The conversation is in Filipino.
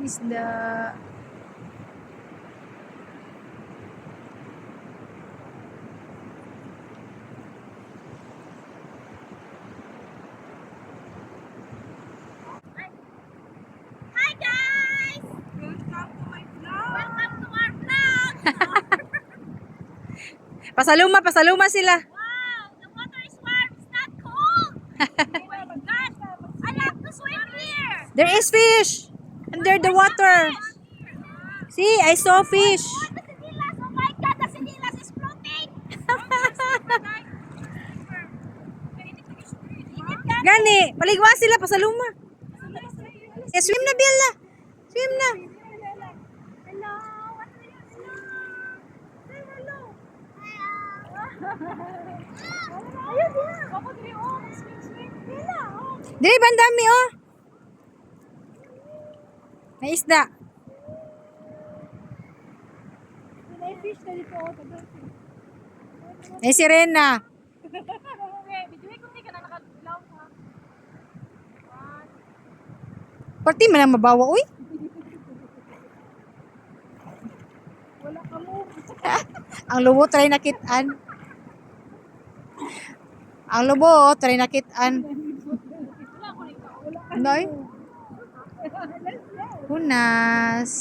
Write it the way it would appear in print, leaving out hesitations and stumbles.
isda. Hi guys! Welcome to my vlog! Welcome to our vlog! Pasaluma sila. Wow! The water is warm! It's not cold! Oh my gosh! I love to swim here! There is fish under the water. See, I saw fish. Oh, the sinilas! Oh my god! The sinilas is floating! Gani, paligwa sila pasaluma. Swim na Bella. Swim na. Hello! What are you doing? Say hello! Ayun din! Ako din! Oh! Swim! Bella! Oh! Dili bandami oh. May isda. May fish na dito. May sirena. Bidyoy ko hindi ka na nakaglaw ha. Parti man ang mabawa uy. Wala ka mo. Ang lubo try nakitaan. Ang lubo try nakitaan. Noy. Hunas.